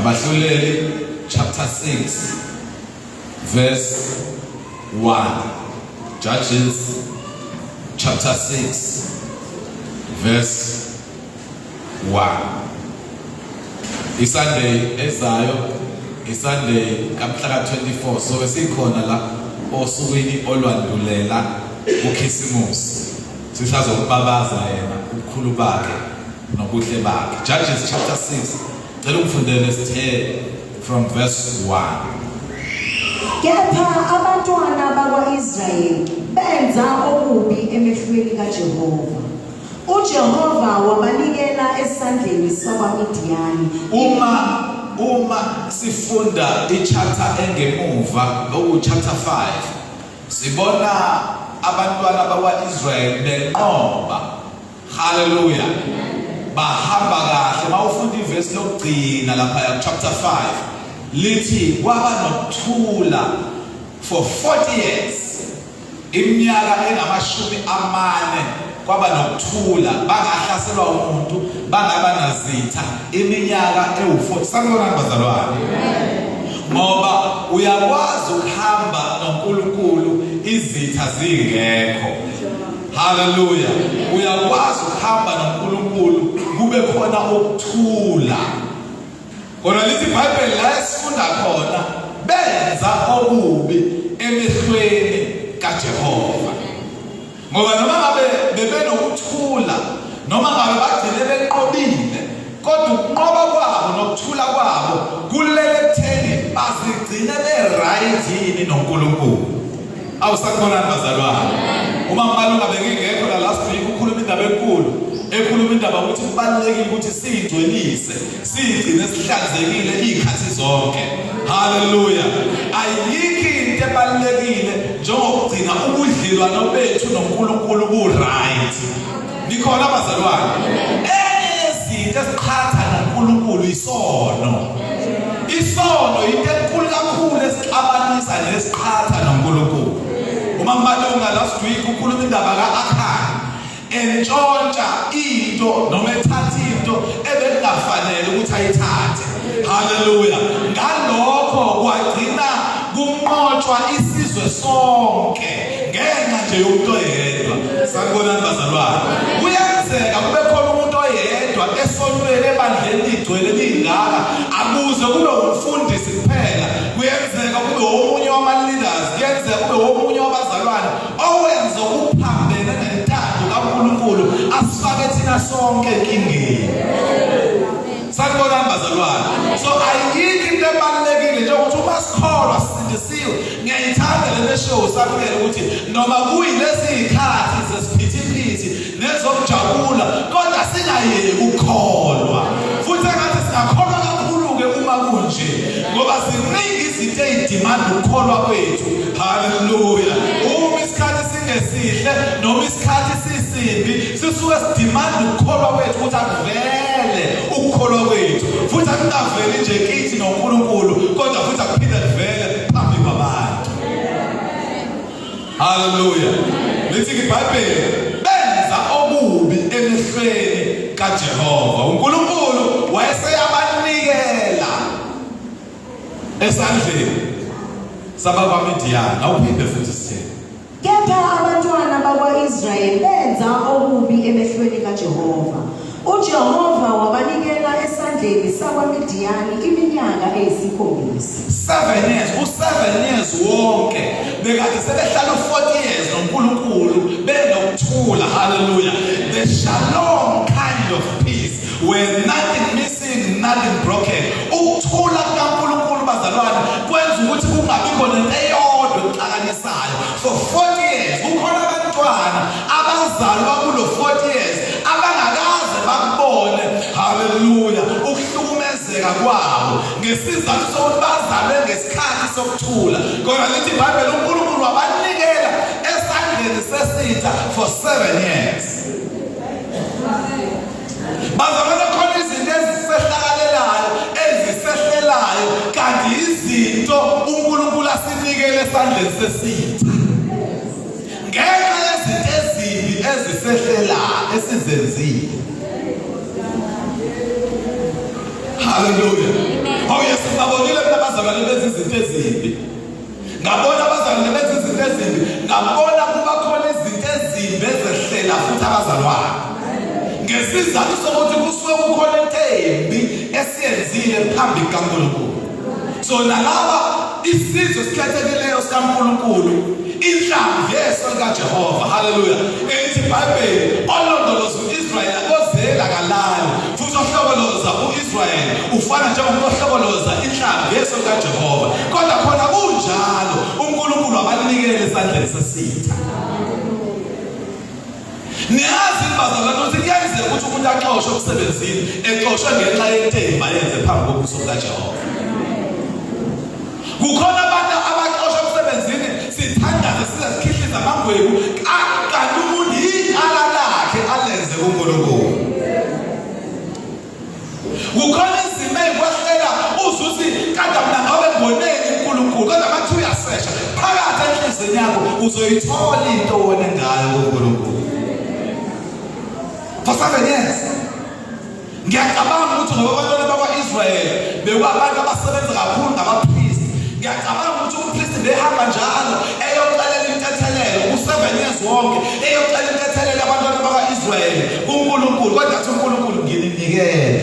Mabahluleli chapter 6 verse 1. Judges chapter 6 verse 1. Isunday ezayo iSunday kamhla ka24 so besikhona la osukwini olwandulela uKhisimusi sisazokubabaza yena ubukhulu bakhe nobuhle bakhe. Judges chapter 6 cela ungifundele sithe from verse 1. Kepha abantwana bakwa-Israyeli benza okubi emehlweni kaJehova. uJehova wabanikela esandleni sakwaMidiyani. Uma sifunda ichapter engemuva chapter 5 sibona abantwana bakwa-Israyeli benqoba. Hallelujah. Bahamba kahle. Mawufunda iverse lokugcina lapha chapter 5 lithi kwaba nokuthula for 40 years. Iminyaka engamashumi amane kwaba nokuthula, bangahlaselwa umuntu, bangaba nazitha iminyaka ewu40. Sanibona bazalwane. Ngoba uyakwazi ukuhamba noNkulunkulu izitha zingekho. Hallelujah. Uyakwazi ukuhamba noNkulunkulu kube khona ukuthula. Kodwa lithi iBhayibheli la esifunda khona benza okubi emehlweni kaJehova. Ngoba noma ngabe bebenokuthula, noma ngabe bagcine beqobile, kodwa ukunqoba kwabo nokuthula kwabo kulele ekutheni bazigcine be-right yini noNkulunkulu. Awusakubona bazalwane. Uma malunga bengingekho la last week ukhuluma indaba enkulu, ekhuluma indaba ukuthi kubalulekile ukuthi siyigcwelise, sigcine sihlanzekile izikhathi zonke. Hallelujah. Ayikho into ebalulekile njengokugcina ubudlelwano bethu noNkulunkulu bu-right. Nikhona bazalwane. Izinto esiqhatha noNkulunkulu isono. Isono into enkulu kakhulu esixabanisa nesiqhatha noNkulunkulu. Uma malunga last week ukhuluma indaba ka-Akhani entshontsha into noma ethatha into ebengafanele ukuthi ayithathe. Hallelujah. Ngalokho kwagcina kunqotshwa isizwe sonke ngenxa nje yomuntu oyedwa. Sanibonani bazalwane. Kuyenzeka kube khona umuntu oyedwa esonweni ebandleni ligcwele lingaka akuze kube umfundisi kuphela. Kuyenzeka kube omunye wama-leaders, kuyenzeka kube omunye wabazalwane owenza ukuphambene nentando kaNkulunkulu asifake thina sonke enkingeni. Sanibonani bazalwane. So ayikho into ebalulekile njengokuthi uma sikholwa sisindisiwe. Ngiyayithanda le show sakubela ukuthi noma kuyilezi izikhathi zesiphithiphithi nezokujabula kodwa singayeki ukukholwa. Futhi engathi singakholwa kakhulu-ke uma kunje ngoba ziningi izinto ezidimanda ukukholwa kwethu. Hallelujah. Uma isikhathi singesihle noma isikhathi sisimbi sisuke sidimanda ukukholwa kwethu ukuthi akuvele ukukholwa kwethu. Futhi akungaveli nje kithi noNkulunkulu kodwa futhi akuphinde kuvele phambi kwabantu. Hallelujah. Lithi iBhayibheli benza okubi emehlweni kaJehova. uNkulunkulu wayeseyabanikela esandleni sabakwaMidiyani. Awuphinde futhi sithini. Kepha abantwana bakwa-Israyeli benza okubi emehlweni kaJehova. uJehova wabanikela esandleni sakwaMidiyani iminyaka eyi7. 7 years. U7 years wonke bekade sebehlala 40 years noNkulunkulu benokuthula. Hallelujah. The shalom kind of peace where nothing missing, nothing broken. Ukuthula kaNkulunkulu bazalwane kwenza ukuthi kungabi khona into eyodwa exakanisayo. For 40 years kukhona abantwana abazalwa kulo 40 years abangakaze bakubone. Hallelujah. Ukuhlukumezeka kwabo ngesizathu sokuthi bazalwe ngesikhathi sokuthula. Kodwa lithi iBhayibheli uNkulunkulu wabanikela esandleni sesitha for 7 years. Bazalwane khona izinto ezisehlakalelayo ezisehlelayo kanti izinto uNkulunkulu asinikele esandleni sesitha. Ngenxa yezinto ezimbi ezisehlelayo esizenzile. Hallelujah. Yesu ngabonile mina abazalwane benza izinto ezimbi. Ngabona abazalwane benza izinto ezimbi. Ngabona kuba khona izinto ezimbi ezehlela futhi abazalwane. Ngesizathu sokuthi kusuke kukhona into embi esiyenzile phambi kaNkulunkulu. So nalaba isizwe sikhethekileyo sikaNkulunkulu, inhlamvu yeso likaJehova, haleluya, ethi iBhayibheli olondoloza uIsrayeli akozela kalali futhi ohloboloza uIsrayeli ufana njengomuntu ohloboloza inhlamvu yeso likaJehova. Kodwa khona kunjalo uNkulunkulu abanikele esandleni sesitha. Niyazi bazalwane ukuthi kuyenzeka ukuthi umuntu axoshwe emsebenzini exoshwe ngenxa yentemba ayenze phambi kobuso bukaJehova. Kukhona abantu abaxoshwe emsebenzini sithandaze sikhihliza amangwebu kanti umuntu icala lakhe alenze kuNkulunkulu. Kukhona izimo ezikwehlela uzuthi kanti mina ngabe ngiboneni uNkulunkulu, kodwa mathi uyasesha phakathi enhliziyweni yakho uzoyithola into wona ngayo kuNkulunkulu. For 7 years. Ngiyacabanga ukuthi ngoba abantwana bakwa-Israyeli bekuwabantu abasebenza kakhulu ngabapriest. Ngiyacabanga ukuthi umpriest behamba njalo eyoxelela intethelelo u-7 years wonke eyoxelela intethelelo abantwana bakwa-Israyeli kuNkulunkulu, kodwa athi uNkulunkulu ngininikele.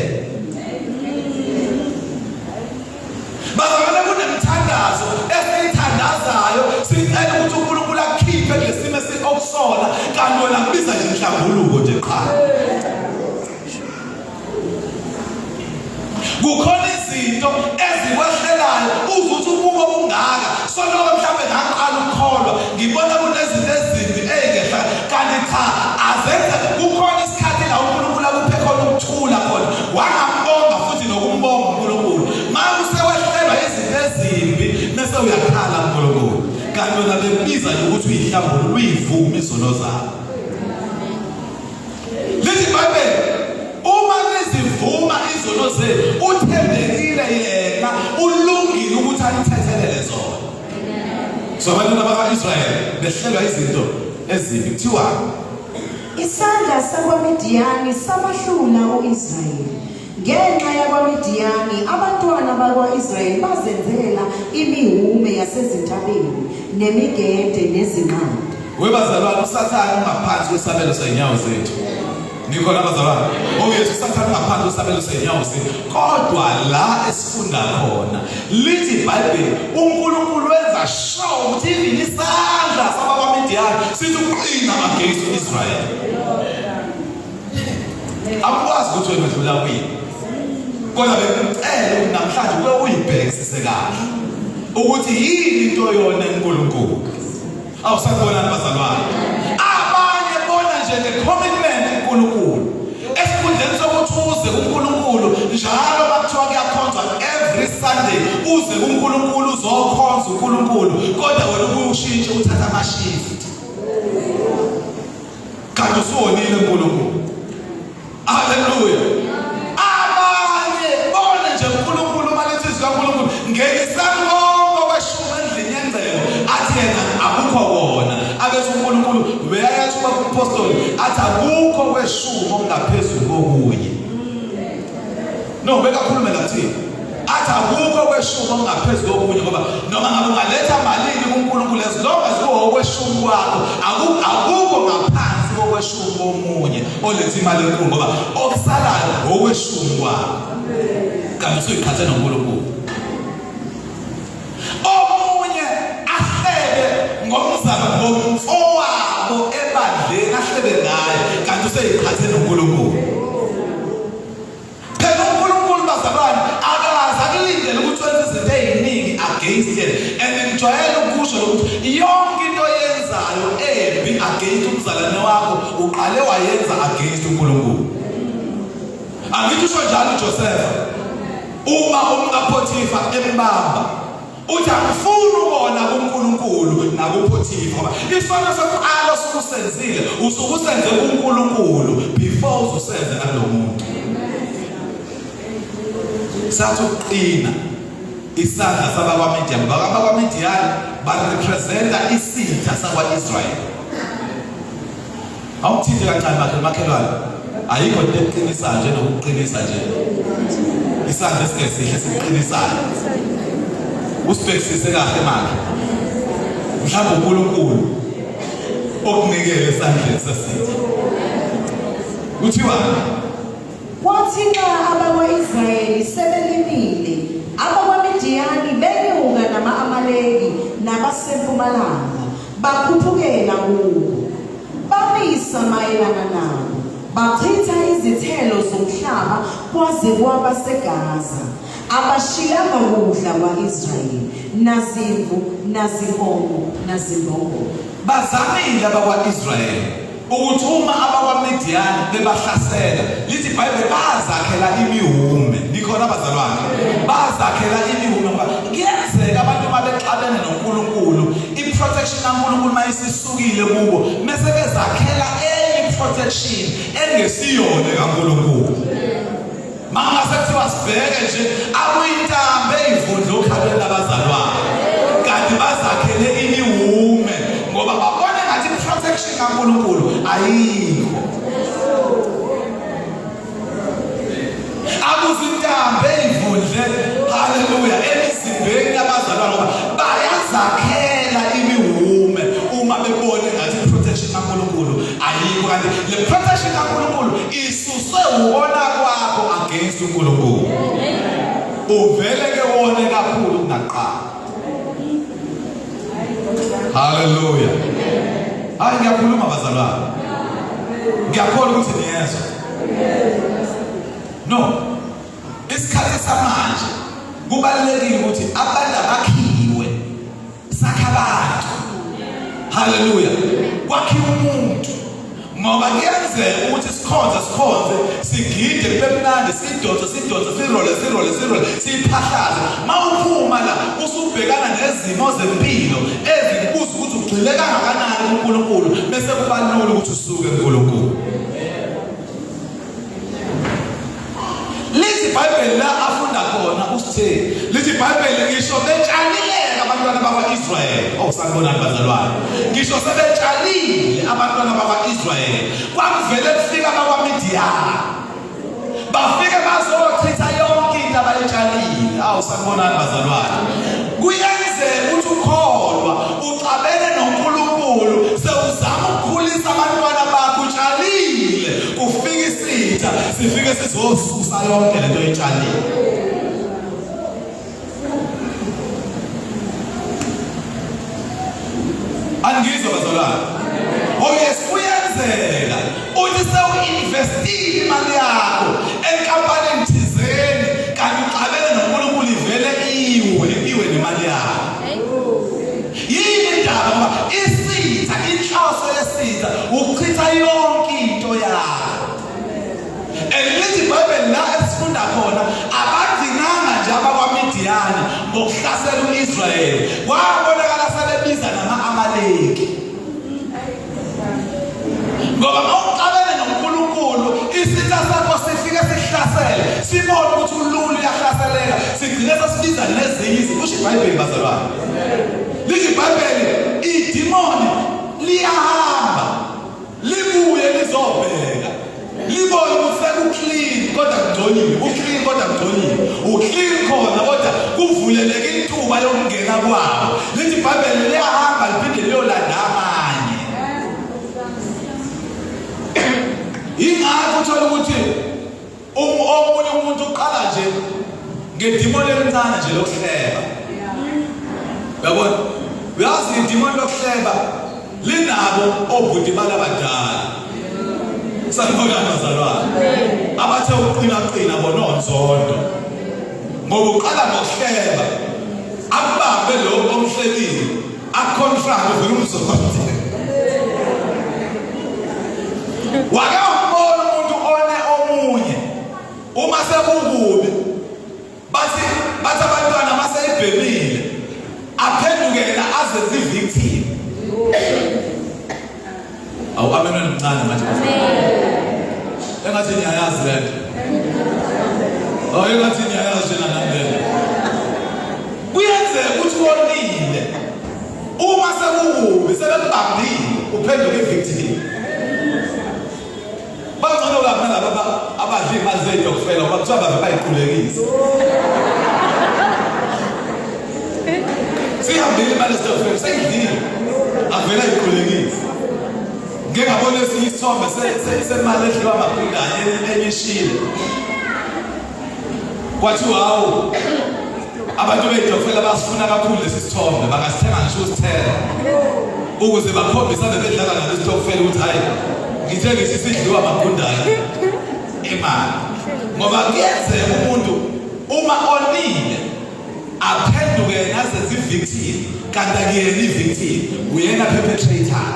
Bazalwane kunemthandazo esiyithandazayo sicela ukuthi uNkulunkulu akhiphe ngesimo okusona kanti wena kubiza nje inhlambuluko nje qha. Kukhona izinto ezikwehlelayo uzuthi ubuko bungaka sonke mhlawumbe ngaqala ukukholwa ngibona kunezinto ezimbi ezingehla kanti cha azenza. Kukhona isikhathi la uNkulunkulu akuphe khona ukuthula khona wangambonga futhi nokumbonga uNkulunkulu. Manje usewehlelwa izinto ezimbi bese uyakhala uNkulunkulu kanti wena bebiza ukuthi uyihlambulule uyivume izono zakho. Lithi iBhayibheli uma nizivuma izono zenu uthembekile yena ulungile ukuthi anithethelele zona. So abantwana bakwa-Israyeli behlelwa izinto ezimbi kuthiwa isandla sakwaMidiyani sabahlula u-Israyeli. Ngenxa yakwaMidiyani abantwana bakwa-Israyeli bazenzela imihume yasezintabeni nemigede nezinqanda. Webazalwane uSathane ungaphansi kwesabelo sey'nyawo zethu. Nikhona abazalwane? Yesu uSathane ungaphansi kwesabelo sey'nyawo zethu. Kodwa la esifunda khona lithi iBhayibheli uNkulunkulu wenza sure ukuthi even isandla sabakwaMidiyani sithi uqina against u-Israyeli. Akwazi ukuthi wena udlula kwini. Kodwa bekucela namhlanje kuye uyibhekisise kahle ukuthi yini into yona uNkulunkulu. Awusakubonani bazalwane? Abanye bona nje le-commitment uNkulunkulu esikhundleni sokuthi uze kuNkulunkulu njalo bakuthiwa kuyakhonzwa every Sunday uze kuNkulunkulu uzokhonza uNkulunkulu, kodwa wena ubushintshe uthatha ama-shift kanti usuwonile uNkulunkulu. Haleluya. Abanye bona nje uNkulunkulu malithi izwi kaNkulunkulu ngelisani konke okweshumi endlini yengcebo athi yena akukho wona. Abethi uNkulunkulu ubeyayathi uba kumpostoli athi akukho kweshumi okungaphezulu kokunye. No, bekakhulume lathini athi akukho kweshumi okungaphezulu kokunye, ngoba noma ngabe ungaletha malini kuNkulunkulu as long as kuwokweshumi kwakho akukho ngaphansi kokweshumi komunye oletha imali enkulu, ngoba okusalayo okweshumi kwakho kanti usuyiqhathe noNkulunkulu. Omunye ahlebe ngomzamo ngomfowabo ebandleni ahlebe ngaye kanti useyiqhathe noNkulunkulu. Phela uNkulunkulu bazalwane akazi akulindele ukuthi wenze izinto eziningi against yena. And ngijwayele ukusho ukuthi yonke into yenzayo embi against umzalwane wakho uqale wayenza against uNkulunkulu. Angithi usho njalo uJoseph uma umkaPhotifa embamba uthi akufuni ukona kuNkulunkulu nakuPhotifa, ngoba isono sokuqala sokusenzile usukusenze kuNkulunkulu before ususenze nalo muntu. Sathi uqina isandla sabakwaMidiyani. BakwaMidiyani barepresenta isitha sakwa-Israyeli. Awuthinte kancane makhelwane, ayikho into eqinisa nje nokuqinisa nje isandla esingesihle siqinisayo usibhekisise kahle manje mhlawumbe uNkulunkulu okunikele esandleni sesitha kuthiwa kwathi xa abakwa-Israyeli sebelimile abakwaMidiyani benyuka nama-Amaleki nabasempumalanga bakhuphukela kubo bamisa mayelana nabo bachitha izithelo zomhlaba kwaze kwaba seGaza abashilanga kudla kwa-Israyeli nazimvu nazinkomo nazimbongolo bazamile abakwa-Israyeli ukuthi uma abakwaMidiyani bebahlasela lithi iBhayibheli bazakhela imihume nikhona abazalwane bazakhela imihume ngoba kuyenzeka abantu mabexabene noNkulunkulu iprotection kaNkulunkulu mayisisukile kubo mase bezakhela enye protection engesiyona kaNkulunkulu mangase kuthiwa sibheke nje akuyintambo eyivundla okhalweni abazalwane kanti bazakhele imihume ngoba babona ngathi protection kaNkulunkulu ayikho akuzintambo eyivundle haleluya emzimbeni yabazalwane ngoba bayazakhela imihume uma bebona ngathi protection kaNkulunkulu ayikho kanti le protection kaNkulunkulu isuswe ubona kwakho against uNkulunkulu uvele ke wone kakhulu kunaqala haleluya hayi ngiyakhuluma bazalwane ngiyakholwa ukuthi niyezwa no isikhathi samanje kubalekile ukuthi abantu abakhiwe sakhabantu haleluya kwakhiwa umuntu ngoba kuyenzeka ukuthi sikhonze sigide bemnandi sidonse sirole siphahlaze mawuphuma la usubhekana nezimo zempilo ezikubuza ukuthi ugcile kangakanani kuNkulunkulu bese kubalula ukuthi usuke kuNkulunkulu lithi iBhayibheli la afunda khona usithe lithi iBhayibheli ngisho betshalileka abantwana bakwaIsrayeli sanibonani bazalwane ngisho sebetshalile abantwana bakwaIsrayeli kwakuvele kufika abakwaMidiyani bafike bazochitha yonke into abayitshalile sanibonani bazalwane kuyenzeka ukuthi ukholwa uxabene noNkulunkulu sewuzama ukukhulisa abantwana bakho utshalile kufika isitha sifike sizosusa yonke lento oyitshalile angizwa bazalwane oh yes kuyenzeka uthi sewu-investile imali yakho enkampanini thizeni kanti uxabene noNkulunkulu ivele iwe nemali yakho yini indaba ngoba isitha inhloso yesitha ukuchitha yonke into yakho elithi iBhayibheli la esifunda khona abadinganga nje abakwaMidiyani ngokuhlasela uIsrayeli kwabonakala sebebiza nama-Amaleki ngoba mawuqabene noNkulunkulu isitha sakho sifike sihlasele sibone ukuthi ululu uyahlaseleka sigcine sesibiza nezinye izinto kusho iBhayibheli bazalwane lithi iBhayibheli idimoni liyahamba libuye lizobheka libone ukuthi sekuclean kodwa kugconiwe uclean kodwa kugconiwe uclean khona kodwa kuvuleleke ithuba yokungena kwawo lithi iBhayibheli liyahamba liphinde liyolanda amanye ingakho uthola ukuthi omunye umuntu uqala nje ngedimoni elincane nje lokuhleba yabona uyazi idimoni lokuhleba linabo obhuti balabadala sanibonani bazalwane abathe uqina bononzondo ngoba uqala ngokuhleba akubambe lo omhlebile akuconfront uvela umzondi wake wambona umuntu one omunye uma sekukubi bathi abantwana maseyibhemile aphendukela azenze ivictim awu amena mncane manje engathi niyayazi lento engathi niyayazi njena nami lento kuyenzeka ukuthi wonile uma sekukubi sebekubambile uphenduke ivictim bangcono kabi nalaba abadla imali zedokufela ngoba kuthiwa bave bayiqhulekisa. Sihambile imali esitofeni seyidlile avela iqhulekisa. Ngeke ngabona esinye isithombe semali edliwa amapundane enyishile. Kwathiwa hawu abantu beyitofela basifuna kakhulu lesi sithombe bangasithenga ngisho usithela ukuze bakhombise abebedlala nalesi sitofela ukuthi hayi ngithe ngithi sidliwa amapundane imali. Ngoba kuyenzeka umuntu uma onile aphenduke nazenza i-victim kanti akuyena i-victim uyena perpetrator.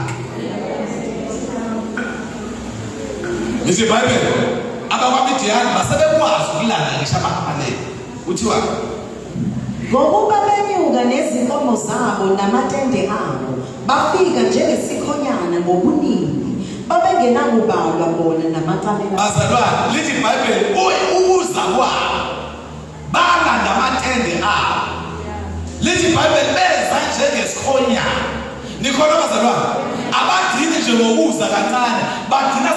Ngisho iBhayibheli abakwaMidiyani basebekwazi ukulanda ngisho ama-Amaleki. Kuthiwa ngokuba benyuka nezinkomo zabo namatende abo bafika njengesikhonyana ngobuningi babengenakubalwa bona namakamela. Bazalwane lithi iBhayibheli ukuza kwabo balanda amatende abo. Lithi iBhayibheli beza njengesikhonyana. Nikhona bazalwane abadini nje ngokuza kancane badina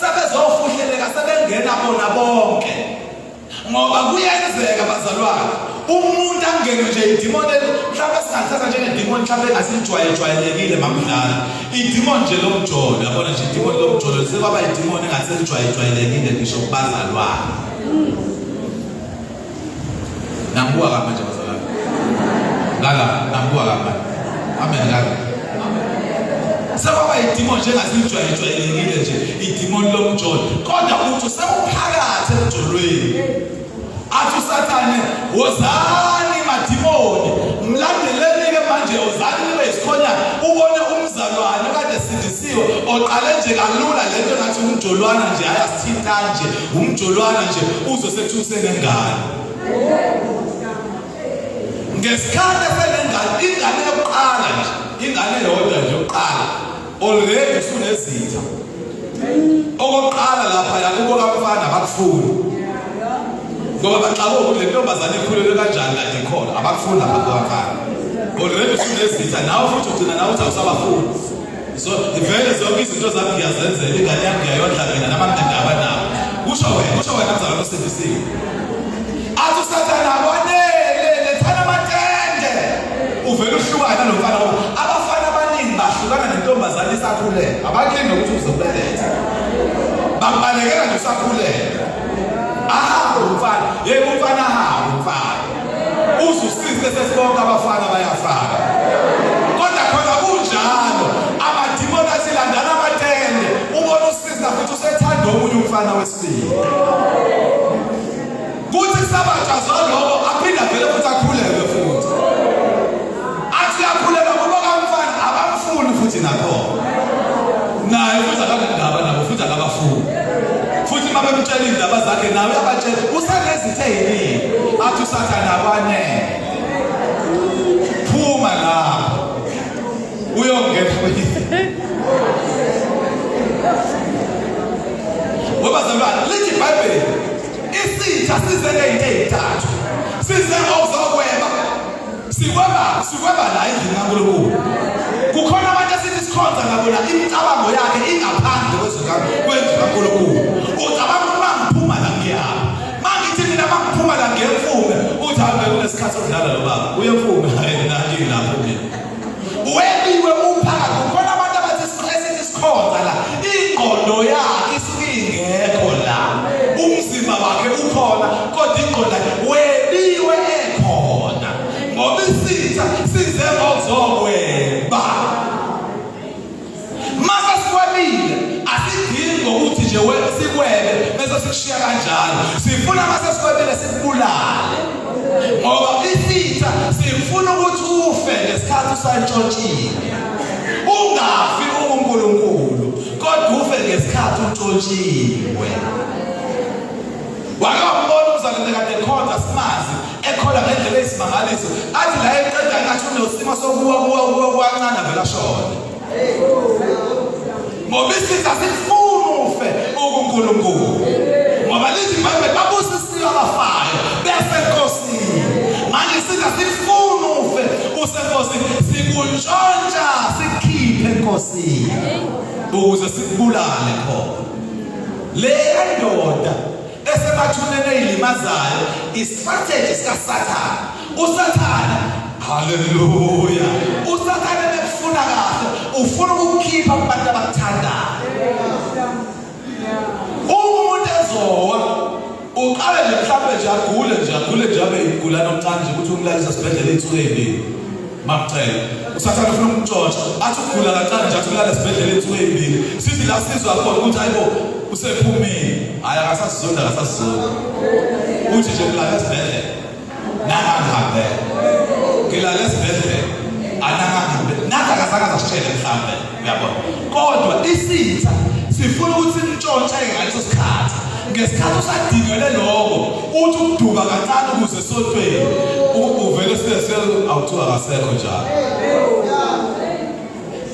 sebezofuhleleka sebengena bona bonke. Ngoba kuyenzeka bazalwane umuntu angene nje idimoni mhlawumbe singathatha njengedimoni mhlawumbe engasijwayelekile mamdlala idimoni nje lomjolo yabona nje idimoni lomjolo sekwaba idimoni engasijwayelekile ngisho kubazalwane. Nambuka manje bazalwane ngala nambuka manje amen ngala sekwaba idimoni nje engasijwayelekile nje idimoni lomjolo kodwa uthi sekuphakathi emjolweni athi uSathane wozani madimoni mlandeleni-ke manje wozani nibe isikhonyana ubone umzalwane kade sindisiwe oqale nje kalula lento ngathi umjolwana nje ayasithinta nje umjolwana nje uzosethu nengane. Ngesikhathi esenengane ingane yokuqala nje ingane eyodwa nje yokuqala already usunezitha okokuqala lapha yakubo kamfana abakufuni ngoba baxabo ukuthi le ntombazane ikhulelwe kanjani kade ikhona abakufuni abafana already usunezitha nawe futhi ugcina nawe uthi awusabafuni. So ivele zonke izinto zami ngiyazenzela ingane yami ngiyayondla mina namandaba nawo kusho wena mzalwane osebenzile athi uSathane abonele lethana amatende uvela uhlukana nomfana abafana abaningi bahlukana nentombazane isakhulelwe abakulinda ukuthi uzobeletha babalekela nje usakhulelwe. Umfana yebo umfana umfana uzusize sesibonke abafana bayafana kodwa khona kunjalo amadimoni asilandana amatende ubona usiza futhi usethanda omunye umfana wesibili kuthi sabatha zaloko aphinda vele futhi akhulelwe futhi athi akhulelwa ngoba kamfana abamfuni futhi nakho naye futhi akandaba nabo futhi akabafuni futhi mabemtshela indaba zakhe nawe abatshela usanezithe yini athi uSathane abane phuma lapho uyongena wabazalwane lithi iBhayibheli isitha size ngeyinto ezithathu size ngokuzokweba sikweba la endlini kaNkulunkulu. Kukhona abantu esithi sikhonza ngabo la imicabango yakhe ingaphandle kwendlu kaNkulunkulu. Ucabanga uma ngiphuma la ngiyapha mangithi mina mangiphuma la ngiyemfume uthi hambe kunesikhathi sokudlala lo baba uyemfume hayi nanje lapho mina webiwe uphaka. Kukhona abantu abathi esithi sikhonza la ingqondo yakhe isuke ingekho la umzimba wakhe ukhona kodwa ingqondo webiwe ekhona ngoba isitha size ngokuzokweba. Mase sikwebile asidingi ukuthi nje sikwebe bese sikushiya kanjalo sifuna mase sikwebile sikubulale ngoba isitha sifuna ukuthi ufe ngesikhathi usantshontshiwe ungafi uNkulunkulu kodwa ufe ngesikhathi untshontshiwe. Wakambona umzalwane kade ekhonza simazi ekhola ngendlela eyisimangaliso athi la eqeda ngathi unesimo sokuwa kancane vela shona ngoba isitha sifuna ufe uNkulunkulu ngoba lithi iBhayibheli babusisiwe abafayo bese enkosini manje isitha sifuna ufe usenkosini sikuntshontsha sikhiphe enkosini ukuze sikubulale khona le ndoda esemathuneni ey'limazayo i-strategy sikaSathane. uSathane, haleluya, uSathane bekufuna kahle ufuna ukukhipha kubantu abakuthandayo. Umuntu ezowa uqale nje mhlawumbe nje agule nje abe igulane omncane nje ukuthi umlalisa esibhedlela iy'nsuku ey'mbili. Mamcela uSathane ufuna ukumtshontsha athi ukugula kancane nje athi ulala esibhedlela iy'nsuku ey'mbili. Sithi la sizwa khona ukuthi hayibo usephumile, hhayi akasasizonda uthi nje kulala esibhedlela nangangihambe, ngilala esibhedlela anangangihambe, nathi akazange zasitshele mhlawumbe, uyabona. Kodwa isitha sifuna ukuthi simntshontshe ngaleso sikhathi, ngesikhathi usadingele lokho uthi ukuduba kancane ukuze esontweni uvele awuthiwa akasekho njalo.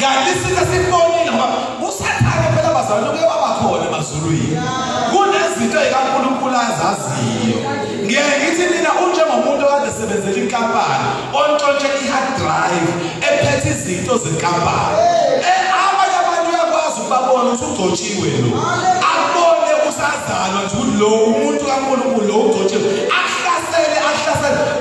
Kanti isitha sibonile ngoba uSathane phela abazalwane uke babakhona emazulwini, kunezinto ey'kaNkulunkulu azaziyo. Ngiye ngithi mina unjengomuntu okade sebenzela inkampani ontshontshe i-hard drive ephethe izinto zenkampani. Abanye abantu uyakwazi ukubabona ukuthi ugcotshiwe lo, akubone usazalwa nje ukuthi lo umuntu kaNkulunkulu lo ugcotshiwe, akuhlasele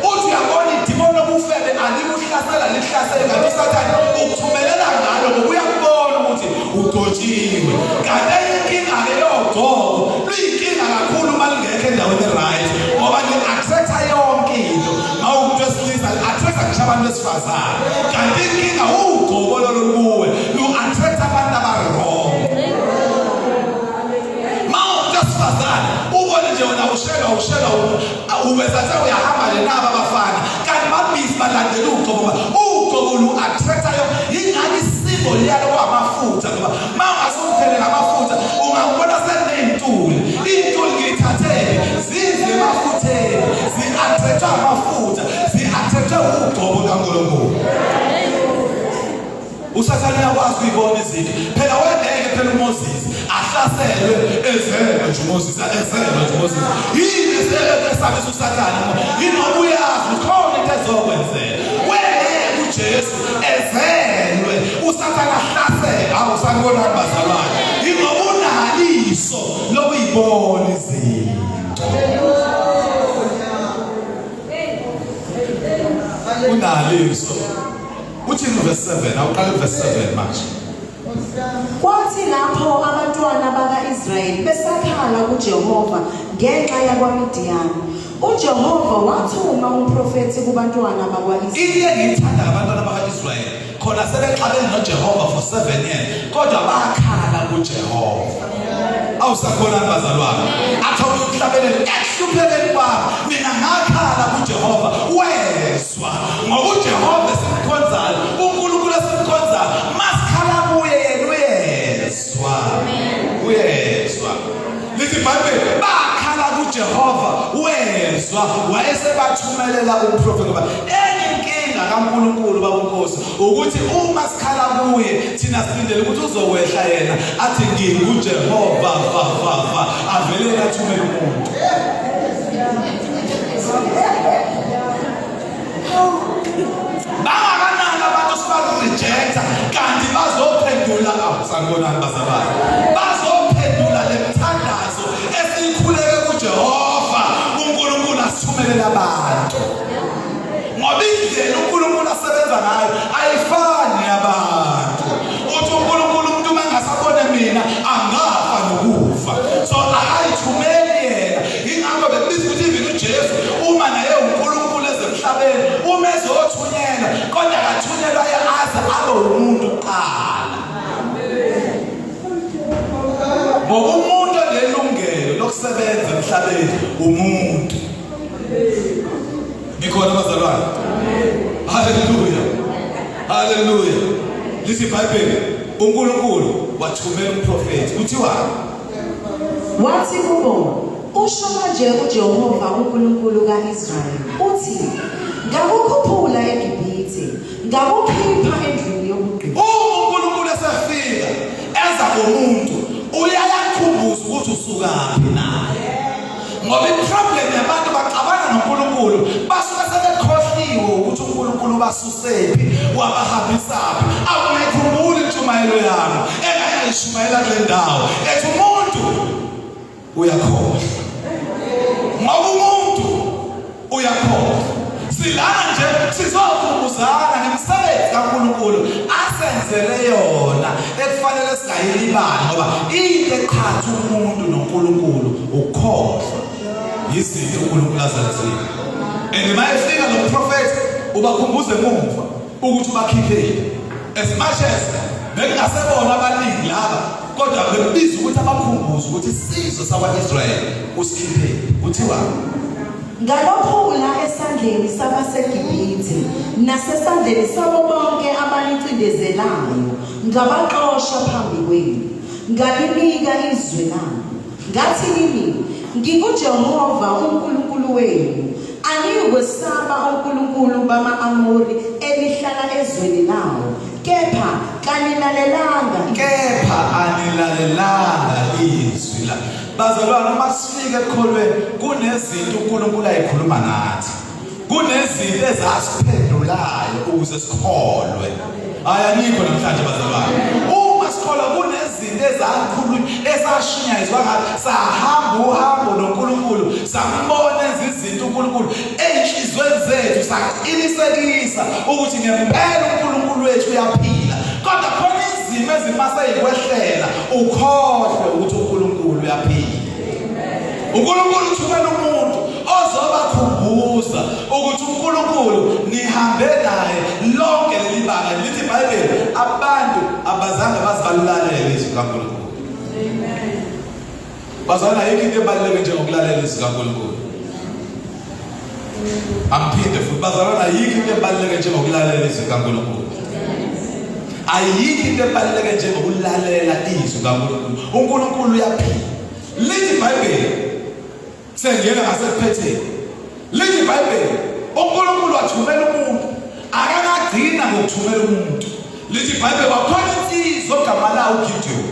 uthi uyabona idimoni lobufebe alikuhlasela lihlasele, kanti uSathane ukuthumelela ngalo ngoba uyakubona ukuthi ugcotshiwe. Kanti enye inkinga-ke yogcobo luyinkinga kakhulu uma lingekho endaweni right, ngoba li-attract-a yonke into. Mawumuntu wesilisa li-attract-a ngisho abantu besifazane, kanti inkinga ugcobo lolo kuwe lu-attract-a abantu aba-wrong. Mawumuntu wesifazane ubone nje wena ushelwa ubezathe uyahamba lenaba abafana, kanti babhizi balandela ugcobo lu-attract-a yonke. Yingani isimo liyalo kwamafutha, ngoba ma ungasumthelela amafutha ungakubona seney'ntuli. Iy'ntuli ngiyithathele zidle emafutheni, zi-attract-wa amafutha, zi-attract-wa ugcobo kaNkulunkulu. uSathane uyakwazi ukuyibona izinto. Phela wengeke phela uMoses ahlaselwe ezelwe nje uMoses. Yini esabisa uSathane yingoba uyazi khona into ezokwenzeka. Wengeke uJesu ezelwe uSathane ahlasele. Awusanibona bazalwane, yingoba unaliso lokuyibona izinto. Unaliso. Uthi verse 7, awuqale verse 7 manje. Kwathi lapho abantwana baka-Israyeli besakhala kuJehova ngenxa yakwaMidiyani, uJehova wathuma umprofethi kubantwana bakwa-Israyeli. Iye ngiyithanda abantwana baka-Israyeli khona sebexabene noJehova for 7 years, kodwa bakhala kuJehova. Awusakhonani bazalwane? Athola ukuhlabelela ekuhluphekeni kwami, mina ngakhala kuJehova wezwa. Ngoba uJehova esimkhonzayo, uNkulunkulu esimkhonzayo, masikhala kuye yena uyezwa. Lithi iBhayibheli bakhala kuJehova wezwa, wayesebathumelela umprofethi. Ngoba enye inkinga kaNkulunkulu babuNkosi ukuthi uma sikhala kuye thina silindele ukuthi uzokwehla yena athi nginguJehova avele athumele umuntu. Bangakanani abantu siba-rejecta kanti bazophendula. Sanibonani bazalwane, bazophendula le mithandazo esiyikhuleke kuJehova uNkulunkulu asithumelele abantu. Ngoba indlela uNkulunkulu asebenza ngayo ayifani yabantu. Uthi uNkulunkulu umuntu uma engasabone mina angafa nokufa, so akayithumeli yena. Yingakho bebiza ukuthi even uJesu uma naye uNkulunkulu ezemhlabeni uma ezothunyelwa, kodwa akathunyelwa aze abe umuntu kuqala. Ngoba umuntu onelungelo lokusebenza emhlabeni umuntu. Ngikhona bazalwane? Haleluya. Lithi iBhayibheli uNkulunkulu wathumela umprofethi, kuthiwa wathi kubo, usho manje uJehova uNkulunkulu ka-Israyeli uthi, ngakukhuphula eGibhithe, ngakukhipha endlini yobugqili. uNkulunkulu esefika eza komuntu uyayakhumbuza ukuthi usukaphi naye. Ngoba iproblem yabantu bacabana noNkulunkulu basuke sebekhohliwe ukuthi uNkulunkulu basusephi wabahambisaphi. Awungayikhumbuli intshumayelo yami engayishumayela kule ndawo ethi umuntu uyakhohlwa. ngoba umuntu uyakhohlwa. Silana nje sizokumbuzana ngemisebenzi kaNkulunkulu asenzele yona ekufanele singayilibali ngoba into eqhatha umuntu noNkulunkulu ukukhohlwa izinto uNkulunkulu azenzile. And mayefika lo prophet ubakhumbuze emuva ukuthi ubakhiphe as much as bekungasebona abaningi laba kodwa bekubiza ukuthi abakhumbuze ukuthi isizwe sakwa-Israyeli usikhiphe kuthiwa ngalophula esandleni sabaseGibhithe nasesandleni sabo bonke abanicindezelayo ngabaxosha phambi kwenu ngalinika izwe lami ngathi kimi nginguJehova uNkulunkulu wenu aniyukwesaba uNkulunkulu bama-Amori elihlala ezweni lawo kepha anilalelanga izwi la. Bazalwane, uma sifika ekukholweni kunezinto uNkulunkulu ayikhuluma nathi, kunezinto ezasiphendulayo ukuze sikholwe. Ayanikho namhlanje bazalwane, uma sikholwa kunezinto ezakhulunywa esashunyayizwa ngathi sahamba uhambo noNkulunkulu sambona izinto uNkulunkulu ey'nhliziyweni zethu saqinisekisa ukuthi ngempela uNkulunkulu wethu uyaphila. Kodwa khona izimo ezimase yikwehlela ukhohlwe ukuthi uNkulunkulu uyaphila. uNkulunkulu uthumela umuntu ozobakhumbuza ukuthi uNkulunkulu nihambe naye lonke leli banga. Lithi iBhayibheli abantu abazange bazibalulalele izwi kaNkulunkulu. Amen. Bazalwane, ayikho into ebaluleke njengokulalela izwi kaNkulunkulu. Amphinde futhi bazalwane, ayikho into ebaluleke njengokulalela izwi kaNkulunkulu. Ayikho into ebaluleke njengokulalela izwi kaNkulunkulu. uNkulunkulu uyaphila. Lithi iBhayibheli sengena ngasephetheni. Lithi iBhayibheli uNkulunkulu wathumela umuntu akakagcina ngokuthumela umuntu. Lithi iBhayibheli wakhona insizwa ogama layo uGideon.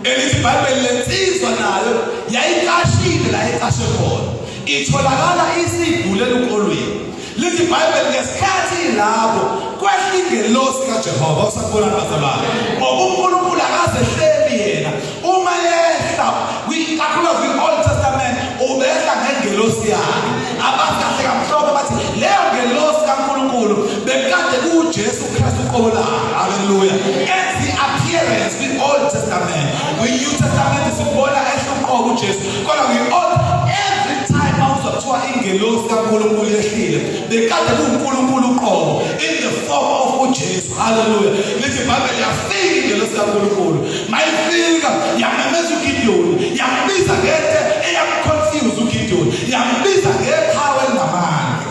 Elithi iBhayibheli lensizwa nayo yayiqashile la eqashe khona. Itholakala isibhulela ukolweni. Lithi iBhayibheli ngesikhathi lapho kwehla ingelosi kaJehova. Usakubona bazalwane, ngoba uNkulunkulu akazehleli yena uma yehla kakhulukazi kwi-Old Testament ubehla ngengelosi yakhe. Abakahle kamhlophe bathi leyo ngelosi kaNkulunkulu bekade kuJesu Kristu uqobo lakhe. Hallelujah. As the appearance kwi-Old Testament, kwi-New Testament sibona ehla uqobo uJesu. Kodwa kwi-Old every time awuzothiwa ingelosi kaNkulunkulu yehlile bekade kuNkulunkulu uqobo in the form of uJesu. Hallelujah. Lithi iBhayibheli yafika ingelosi kaNkulunkulu mayifika yamemeza uGideon, yambiza ngento eyamconfuse uGideon, yambiza ngeqhawe elinamandla.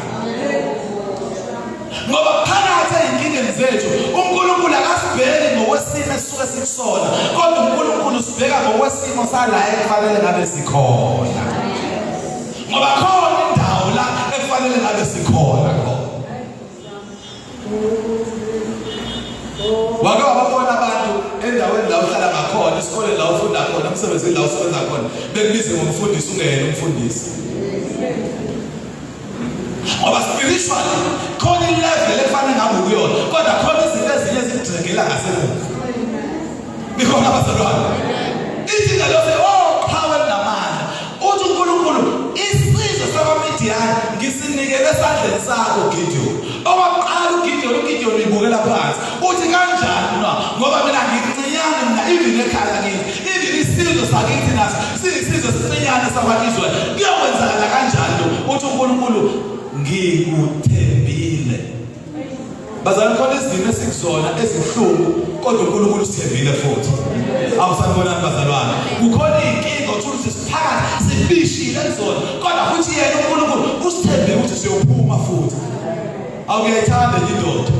Ngoba phakathi ezinkingeni zethu uNkulunkulu akasibheki ngokwesimo esisuke sikusona, kodwa uNkulunkulu usibheka ngokwesimo sala ekufanele ngabe sikhona. Ngoba khona indawo la ekufanele ngabe sikhona khona. Wake wababona abantu endaweni la uhlala ngakhona, esikoleni la ufunda khona, emsebenzini la usebenza khona, bekubize ngomfundisi ungene umfundisi. Ngoba spiritually khona ilevel efanele ngabe ukuyona, kodwa khona izinto ezinye ezidingela ngasemuva. Nikhona abazalwane. Ithi ngalose qhawe namandla. Uthi uNkulunkulu isizwe sakwaMidiyani ngisinikele esandleni sakho Gideon. Okwaqala uGideon ibukela phansi. Uthi kanjani na? Ngoba mina ngincinyane mina even ekhaya kimi. Even isizwe sakithi naso siyisizwe sincinyane sakwaIsrael. Kuyokwenzakala kanjani lo? Uthi uNkulunkulu ngikuthembile. Bazalwane, khona izinto esikuzona ezihlungu kodwa uNkulunkulu usithembile futhi. Awusanibona bazalwane? Kukhona inkinga uthi siphakathi sibishile kuzona kodwa futhi yena uNkulunkulu usithembile ukuthi siyophuma futhi. Awuyayithanda indoda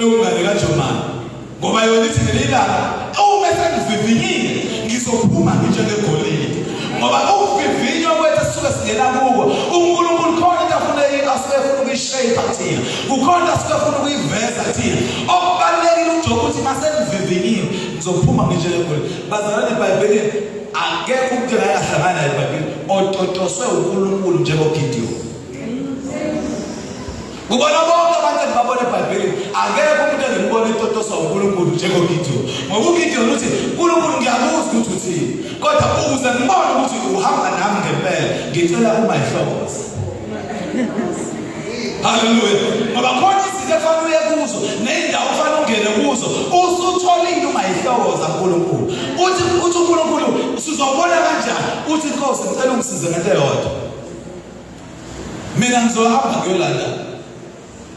ewungane kaJomani ngoba yona ithi ngelilanga uma sengivivinyile ngizophuma njengegolide. Ngoba ukuvivinywa kwethu sisuke singena kuwo uNkulunkulu khona into afuna asefuna ukuyishape thina, kukhona asefuna ukuyiveza thina. Okubalulekile uJobe uthi masengivivinyiwe ngizophuma njengegolide. Bazalwane, eBhayibhelini akekho umuntu engahlangana naye eBhayibhelini ototoswe uNkulunkulu njengoGideon. Kubona bonke abantu babone eBhayibhelini akekho umuntu engimbona etotoswa uNkulunkulu njengoGideon. Ngoba uGideon uthi uNkulunkulu ngiyakuzwa ukuthi uthini. Kodwa ukuze ngibone ukuthi uhamba nami ngempela ngicela umayihlokoze. Hallelujah. Ngoba khona izinto efanele uye kuzo nendawo ufanele ungene kuzo usutholile umayihlokoza uNkulunkulu. Uthi uNkulunkulu sizobona kanjani uthi Nkosi ngicela ungisize ngento eyodwa. Mina ngizohamba ngiyolanda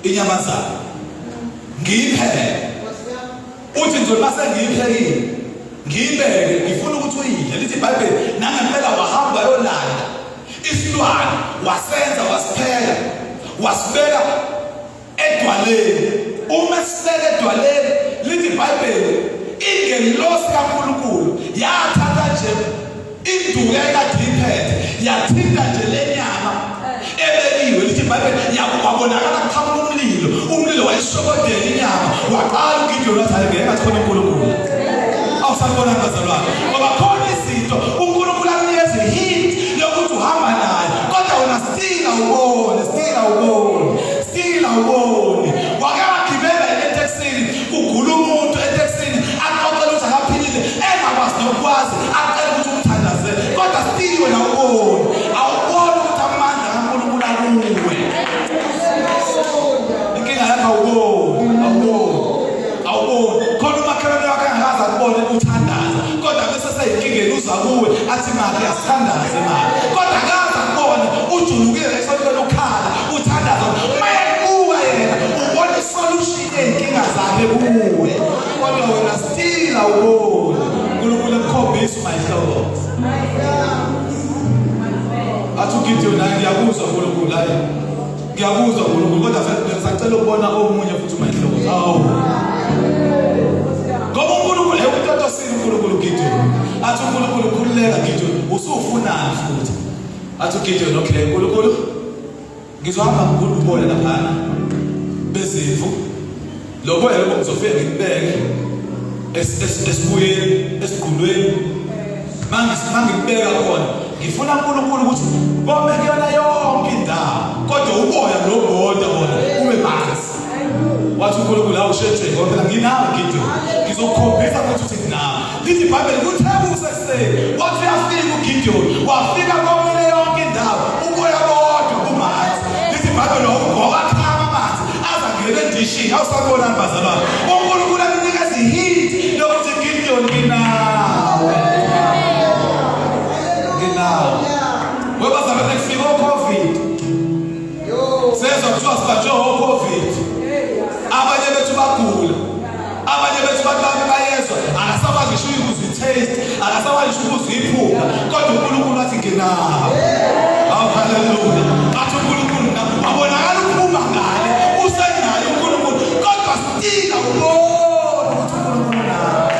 inyamazana ngiyipheke. Uthi nje mase ngiyiphekile ngiyibeke ngifuna ukuthi uyidle. Lithi iBhayibheli nangempela wahamba yolanda isilwane wasenza wasipheka wasibeka edwaleni. Uma sibeka edwaleni lithi iBhayibheli ingelosi kaNkulunkulu yathatha nje induku eyayikade iphethe yathinta nje lenyama ebekiwe. Lithi iBhayibheli yakwabonakala kuqhamuka umlilo wayishokodela inyama waqala uGideon wathi hayi ngeke ngathona uNkulunkulu. Awusabona bazalwane ngoba khona izinto uNkulunkulu akunikeza ihint yokuthi uhamba naye kodwa wena still awuboni. Wake wagibela eteksini ugula umuntu eteksini aqoqela ukuthi akaphilile engakwazi nokwazi acela ukuthi umthandazele kodwa still wena awuboni ukuthi amandla kaNkulunkulu akuwe. Inkinga yakho awuboni. Khona umakhelwane wakho angakaze akubone uthandaza kodwa bese seyinkingeni uza kuwe athi mali yasithandaze mali kodwa akaze akubone ujulukile esontweni ukhala uthandaza kuwe yena ubona isolution ey'nkinga zakhe kuwe kodwa wena still awuboni. uNkulunkulu ekukhombisa umayihlokoze. Athi uGideon naye ngiyakuzwa uNkulunkulu hayi ngiyakuzwa uNkulunkulu kodwa ngisacela ukubona omunye futhi umayihlokoze. Ngoba uNkulunkulu ekutotosini uNkulunkulu Gideon. Athi uNkulunkulu khululeka Gideon usufunani futhi. Athi uGideon okay uNkulunkulu ngizohamba ngikulu uboya laphana bezimvu. Lo boya lobo ngizofika ngibeke esibuyeni esiqhulweni. Mangibeka khona ngifuna uNkulunkulu ukuthi bombe kuyona yonke indawo kodwa uboya lobhoda bona ube manzi. Wathi uNkulunkulu awushetshe ngoba phela nginawe Gideon ngizokukhombisa ukuthi nginawe. Lithi iBhayibheli kuthebuse ekuseni wathi uyafika uGideon wafika konke yonke indawo uboya bodwa kumanzi. Lithi iBhayibheli ngoba khama amanzi azangena endishini. Awusabona bazalwane uNkulunkulu akunikeza ihint yokuthi Gideon nginawe. Ngoba sabethe kufika uCovid sezwa kuthiwa sibanjwe uCovid. Abanye bethu bagula, abanye bethu bathi bayezwa akasakwazi ngisho ukuzitaste akasakwazi ngisho ukuziphunga kodwa uNkulunkulu wathi nginawe. Hallelujah. Athi uNkulunkulu abonakala uphuma ngale usenayo uNkulunkulu kodwa still awuboni ukuthi uNkulunkulu nawe.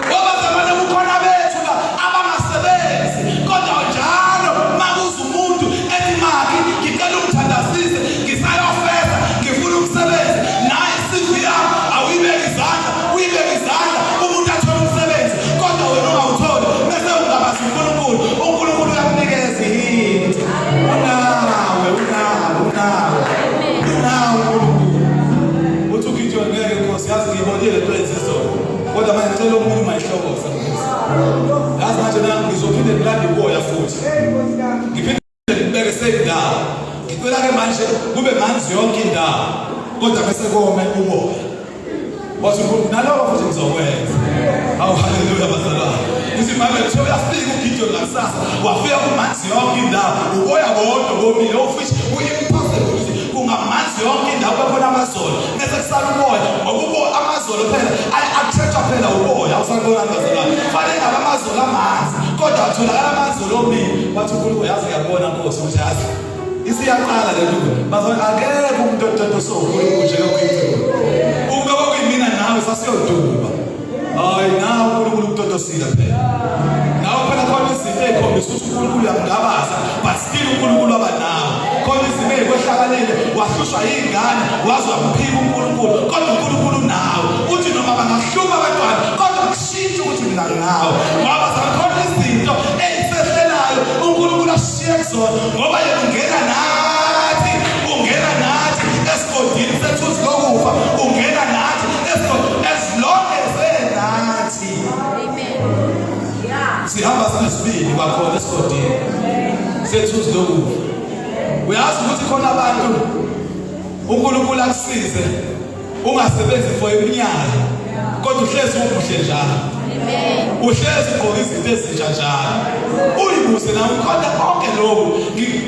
Ngoba zamane kukhona bethu la abangasebenzi kodwa njalo makuza umuntu ethi maki ngicela umthandazise ngisayofeza ngifuna umsebenzi naye CV yami awuyibeki izandla umuntu athole umsebenzi kodwa wena ungawutholi bese ungabazi uNkulunkulu. uNkulunkulu uyakunikeza ihint. Unawe uNkulunkulu. Uthi uGideon ngeke Nkosi yazi ngibonile into enzizona kodwa manje ngicela umuntu mayihlokoza. Yazi manje nami ngizophinde ngilande uboya futhi ngiphinde ngibeke sendawo ngicela ke manje kube manzi yonke indawo kodwa bese kome uboya. Wathi uNkulunkulu naloko futhi ngizokwenza. Hallelujah bazalwane. Lithi iBhayibheli kuthiwa uyafika uGideon ngakusasa wafika kumanzi yonke indawo uboya bodwa bomile ofishi impossible ukuthi kungamanzi yonke indawo bekhona amazolo bese kusala uboya ngoba amazolo phela athetha phela uboya. Awusabona bazalwane fanele ngabe amazolo amanzi kodwa atholakala amazolo omile. Wathi uNkulunkulu yazi ngiyabona Nkosi ukuthi yazi isiyaqala le nto bazalwane akekho umuntu ototosa uNkulunkulu njengoGideon. Ukube kuyimina nawe sasiyoduba hayi nawe uNkulunkulu ukutotosile phela. Nawe phela khona izinto ezikhombisa ukuthi uNkulunkulu uyangabaza but still uNkulunkulu abanawe. Khona izinto ezikwehlakalile wahlushwa yingane wazi wamphika uNkulunkulu kodwa uNkulunkulu nawe. Uthi noma bangahlupha abantwana kodwa kushintsha ukuthi mina nginawe. Ngoba zakhona izinto ezisehlelayo uNkulunkulu ashiye kuzona ngoba yena ungena nathi ungena bakhona esigodini sethuzi lokufa. Uyazi ukuthi khona abantu uNkulunkulu akusize ungasebenzi for iminyaka kodwa uhlezi umuhle njalo. Uhlezi ugqoka izinto ezintsha njalo. Uyibuse nawe khona konke lokho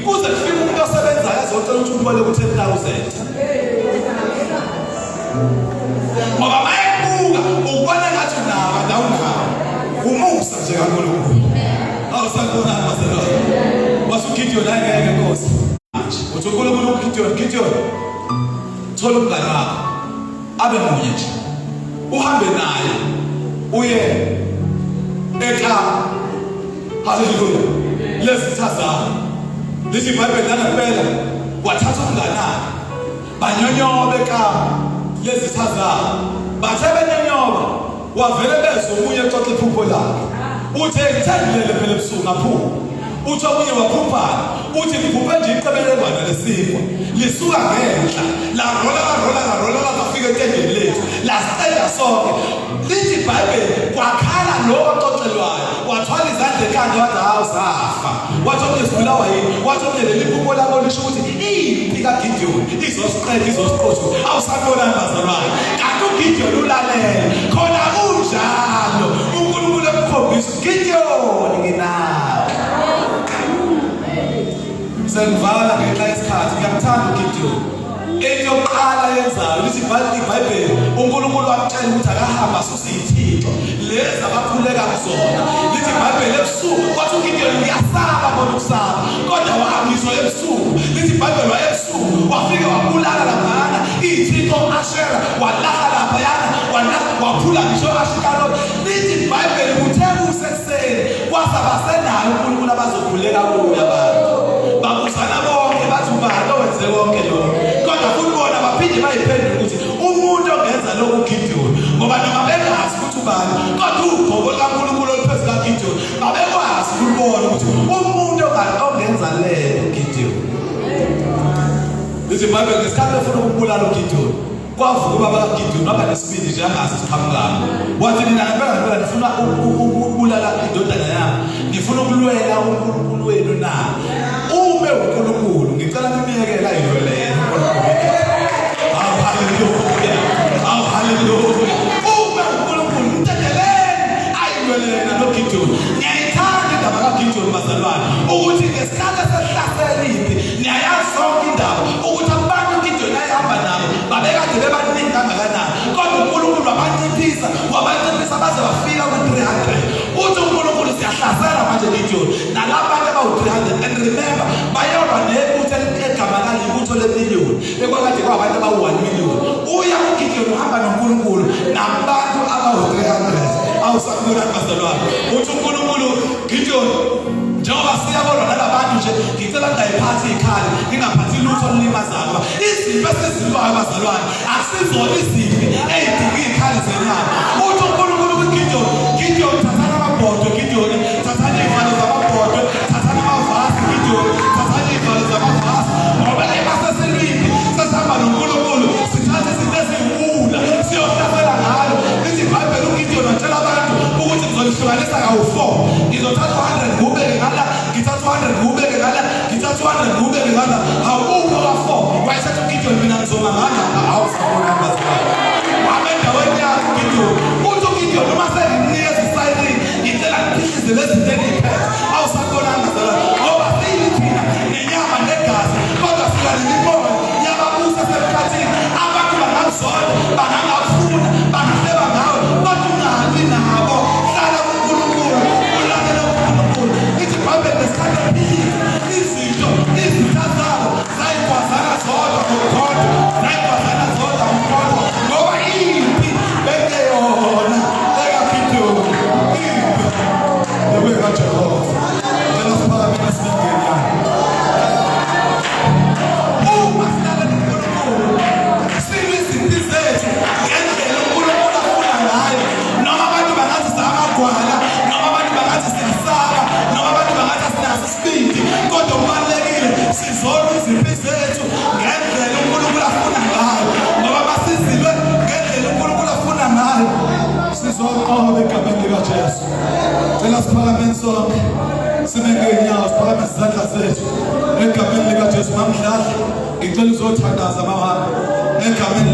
kuze kufike umuntu osebenzayo azocela ukuthi uboleke u10,000. Ngoba mayebuka ubona ngathi unaba ndawunawo. Umusa nje kaNkulunkulu. Awusakubona maselwa. WasuGideon angeke Nkosi. Uthi uNkulunkulu uGideon thola umngane wakho abe munye nje. Uhambe naye uye ekhaya. Haleluya. Lezitha zakho. Lithi iBhayibheli ngempela wathatha umngane wakhe. Banyonyoba ekhaya. Lezitha zakho. Bathe benyonyoba wavele bezwe umunye exoxa iphupho lakhe. Uthe ngithandile phela ebusuku ngaphupha. Uthi omunye waphuphana. Uthi ngiphuphe nje iqebelekwana lesikwa. Lisuka ngenhla. La rola lafika entendeni lethu. La siceda sonke. Lithi iBhayibheli kwakhala lo oxoxelwayo. Wathwala izandla ekhanda wathi hawu safa. Wathi omunye sibulawa yini? Wathi omunye leli phupho labo lisho ukuthi impi kaGideon izosiqeda izosiqotha. Awusabona bazalwane. Kanti uGideon ulalela. Khona kunjalo. uNkulunkulu emkhombisa Gideon nginawe. Sengivala ngenxa yesikhathi ngiyakuthanda uGideon. Into yokuqala yenzayo lithi iBhayibheli uNkulunkulu wamtshela ukuthi akahamba susiyithixo lezi abakhuleka kuzona. Lithi iBhayibheli ebusuku kwathi uGideon ngiyasaba bona ukusaba kodwa wahambiswa ebusuku. Lithi iBhayibheli wayebusuku wafika wabulala laphana ithixo Ashera walaha laphayana waphula ngisho Ashitaroti. Lithi iBhayibheli kuthe kusekuseni kwasaba senayo uNkulunkulu abazokhuleka kuye abantu. Babuzana bonke bathi ubani owenze konke lokho. Kodwa futhi bona baphinde bayiphendule ukuthi umuntu ongenza lokho uGideon ngoba noma bengazi ukuthi ubani kodwa ugqobo kaNkulunkulu oluphezu kaGideon babekwazi ukubona ukuthi umuntu ongenza leyo uGideon. Lithi iBhayibheli ngesikhathi efuna ukubulala uGideon kwavuka ubaba kaGideon waba nesibindi nje angase siqhamukana. Wathi mina ngempela ngifuna ukubulala indodana yami. Ngifuna ukulwela uNkulunkulu wenu na. Ube uNkulunkulu ngicela nimiyekela into leyo. Hallelujah. Hallelujah. Ube uNkulunkulu mteteleni ayilwelele noGideon. Ngiyayithanda indaba kaGideon bazalwane ukuthi ngesikhathi esehlasela impi niyayazi sonke indaba ukuthi abantu uGideon ayihamba nabo babekade bebaningi kangakanani kodwa uNkulunkulu wabanciphisa baze bafika ku300. Uthi uNkulunkulu siyahlasela manje Gideon nalabantu abawu300 and remember bayoba nebutho egama ibutho le1,000,000 bekwakade kwabantu abawu1 million. Uya uGideon uhamba noNkulunkulu nabantu abawu300. Awusakubona bazalwane uthi uNkulunkulu Gideon njengoba siyabona nalabantu nje ngicela ngayiphathi ikhali ngingaphathi lutho olulimazayo. Izinto esizilwayo bazalwane asizona izinto ezidinga ikhali zenyama. Uthi uNkulunkulu Gideon thathana amabhodwe Gideon thathana ivalo zamabhodwe thathana amavasi Gideon thathana ivalo zamavasi ngoba ebasesilwini sesihamba noNkulunkulu sithatha izinto ezinkulu siyohlasela ngalo. Lithi iBhayibheli uGideon watshela abantu ukuthi ngizolihlukanisa kawu4. Ngizothatha 100 ngubeke ngala ngithatha 100 ngubeke ngala ngithatha 100 ngubeke ngala. Awukho ka4 wayethatha uGideon mina ngizoma ngala. Awusabona bazalwane wamendaweni yakhe uGideon. Uthi uGideon uma senginikeza isayini ngicela ngiphihlise lezi zinto engiphethe. Awusabona bazalwane ngoba siyithina nenyama negazi kodwa siyalimona yababusa semkhathini abantu bangazona bangafuna bangahleba ngawe kodwa ungabi nabo. Hlala kuNkulunkulu ulalele uNkulunkulu. Lithi iBhayibheli ngesikhathi izinto izithathalo zayikwazana zodwa ngokukhoda zayikwazana zodwa ngokukhoda ngoba impi bekeyona ekaGideon impi ebekaJehova. Ngicela siphakamele sibingeni yakhe. Uma sihlala noNkulunkulu sibizinto zethu ngendlela uNkulunkulu afuna ngayo. Noma abantu bangathi samagwala noma abantu bangathi siyasaba noma abantu bangathi sinaso isibindi kodwa kubalekile sizona izimpi zethu ngendlela uNkulunkulu afuna ngayo ngoba basizilwe ngendlela uNkulunkulu afuna ngayo sizoqoba egameni likaJesu. Cela siphakameni sonke Sime ngeenyawo siphakame izandla zethu egameni likaJesu namhlanje ngicela uzothandaza mama egameni